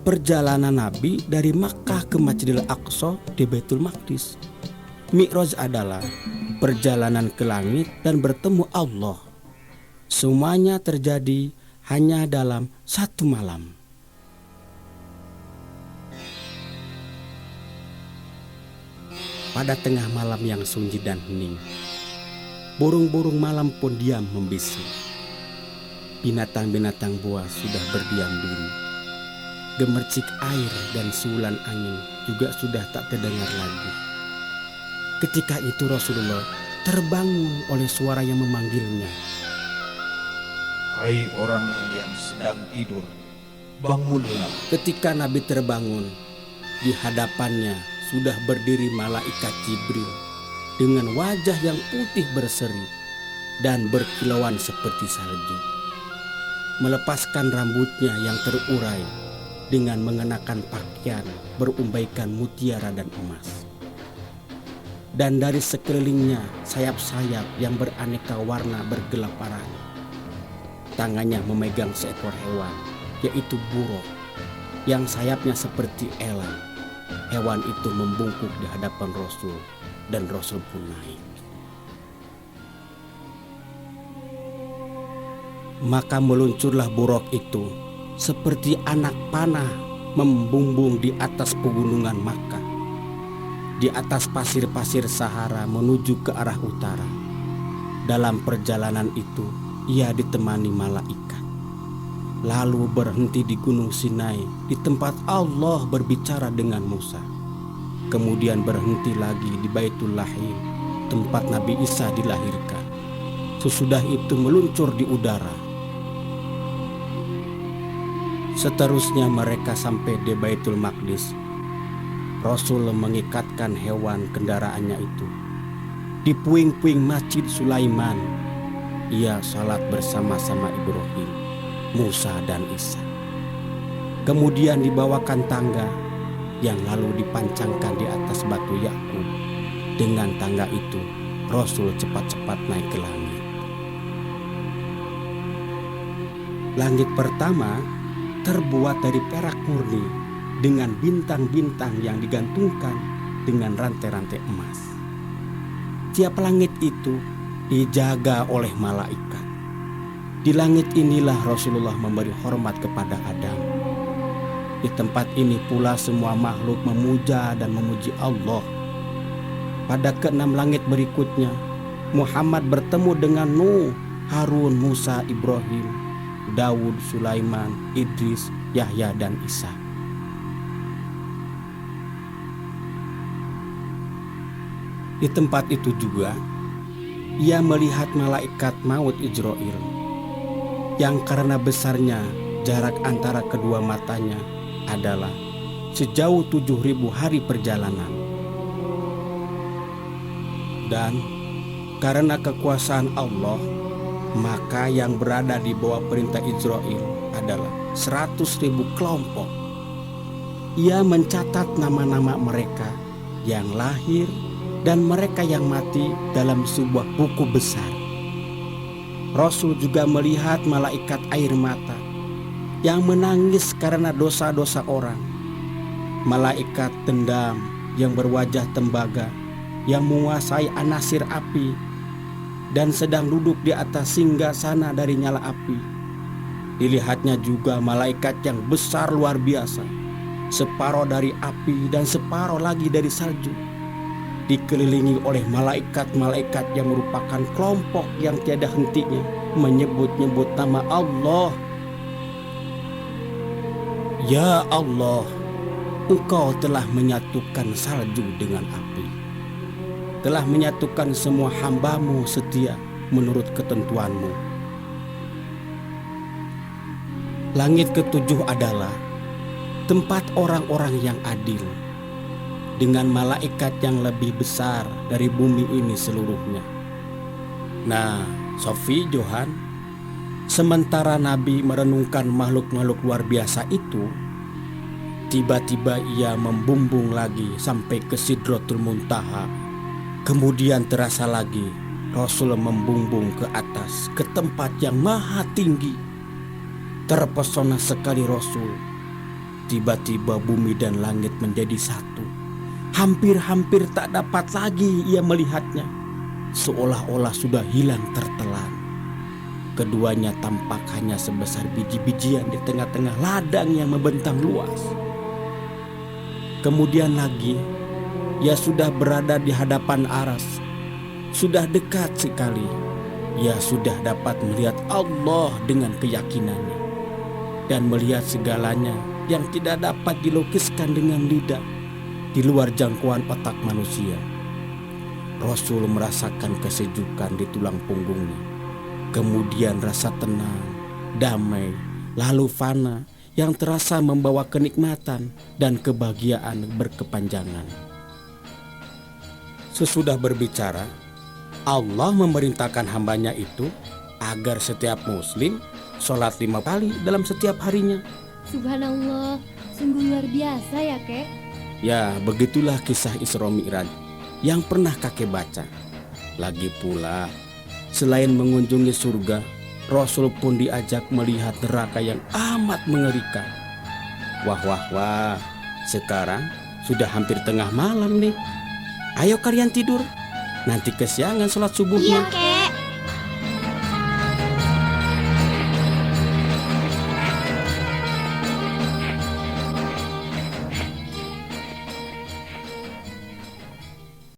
perjalanan Nabi dari Makkah ke Masjidil Aqsa di Baitul Maqdis. Mi'raj adalah perjalanan ke langit dan bertemu Allah. Semuanya terjadi hanya dalam satu malam. Pada tengah malam yang sunyi dan hening, burung-burung malam pun diam membisu. Binatang-binatang buas sudah berdiam diri. Gemercik air dan siulan angin juga sudah tak terdengar lagi. Ketika itu Rasulullah terbangun oleh suara yang memanggilnya. Hai orang yang sedang tidur, bangunlah. Ketika Nabi terbangun, di hadapannya sudah berdiri malaikat Jibril dengan wajah yang putih berseri dan berkilauan seperti salju. Melepaskan rambutnya yang terurai dengan mengenakan pakaian berumbaikan mutiara dan emas. Dan dari sekelilingnya sayap-sayap yang beraneka warna bergelaparan. Tangannya memegang seekor hewan, yaitu buruk, yang sayapnya seperti elang. Hewan itu membungkuk di hadapan Rasul, dan Rasul pun naik. Maka meluncurlah buruk itu seperti anak panah membumbung di atas pegunungan Makkah, di atas pasir-pasir Sahara menuju ke arah utara. Dalam perjalanan itu ia ditemani malaikat, lalu berhenti di Gunung Sinai di tempat Allah berbicara dengan Musa. Kemudian berhenti lagi di Baitul Lahim, tempat Nabi Isa dilahirkan. Sesudah itu meluncur di udara. Seterusnya mereka sampai di Baitul Maqdis. Rasul mengikatkan hewan kendaraannya itu di puing-puing Masjid Sulaiman. Ia salat bersama-sama Ibrahim, Musa dan Isa. Kemudian dibawakan tangga yang lalu dipancangkan di atas batu Yakub. Dengan tangga itu, Rasul cepat-cepat naik ke langit. Langit pertama terbuat dari perak murni dengan bintang-bintang yang digantungkan dengan rantai-rantai emas. Tiap langit itu dijaga oleh malaikat. Di langit inilah Rasulullah memberi hormat kepada Adam. Di tempat ini pula semua makhluk memuja dan memuji Allah. Pada keenam langit berikutnya, Muhammad bertemu dengan Nuh, Harun, Musa, Ibrahim, Daud, Sulaiman, Idris, Yahya, dan Isa. Di tempat itu juga, ia melihat malaikat maut Ijrail, yang karena besarnya jarak antara kedua matanya adalah sejauh 7.000 hari perjalanan. Dan karena kekuasaan Allah, maka yang berada di bawah perintah Ijrail adalah 100.000 kelompok. Ia mencatat nama-nama mereka yang lahir dan mereka yang mati dalam sebuah buku besar. Rasul juga melihat malaikat air mata yang menangis karena dosa-dosa orang. Malaikat dendam yang berwajah tembaga yang menguasai anasir api dan sedang duduk di atas singgasana dari nyala api. Dilihatnya juga malaikat yang besar luar biasa, separuh dari api dan separuh lagi dari salju, dikelilingi oleh malaikat-malaikat yang merupakan kelompok yang tiada hentinya menyebut-nyebut nama Allah. Ya Allah, Engkau telah menyatukan salju dengan api, telah menyatukan semua hamba-Mu setia menurut ketentuan-Mu. Langit ketujuh adalah tempat orang-orang yang adil, dengan malaikat yang lebih besar dari bumi ini seluruhnya. Nah, Sofi, Johan, sementara Nabi merenungkan makhluk-makhluk luar biasa itu, tiba-tiba ia membumbung lagi sampai ke Sidratul Muntaha. Kemudian terasa lagi Rasul membumbung ke atas, ke tempat yang maha tinggi. Terpesona sekali Rasul. Tiba-tiba bumi dan langit menjadi satu. Hampir-hampir tak dapat lagi ia melihatnya, seolah-olah sudah hilang tertelan. Keduanya tampak hanya sebesar biji-bijian di tengah-tengah ladang yang membentang luas. Kemudian lagi, ia sudah berada di hadapan aras. Sudah dekat sekali. Ia sudah dapat melihat Allah dengan keyakinannya dan melihat segalanya yang tidak dapat dilukiskan dengan lidah, di luar jangkauan otak manusia. Rasul merasakan kesejukan di tulang punggungnya. Kemudian rasa tenang, damai, lalu fana yang terasa membawa kenikmatan dan kebahagiaan berkepanjangan. Sesudah berbicara, Allah memerintahkan hambanya itu agar setiap muslim sholat 5 kali dalam setiap harinya. Subhanallah, sungguh luar biasa ya, Kek. Ya, begitulah kisah Isra Mi'raj yang pernah kakek baca. Lagi pula, selain mengunjungi surga, Rasul pun diajak melihat neraka yang amat mengerikan. Wah, sekarang sudah hampir tengah malam nih. Ayo kalian tidur, nanti kesiangan sholat subuhnya. Iya, Kek.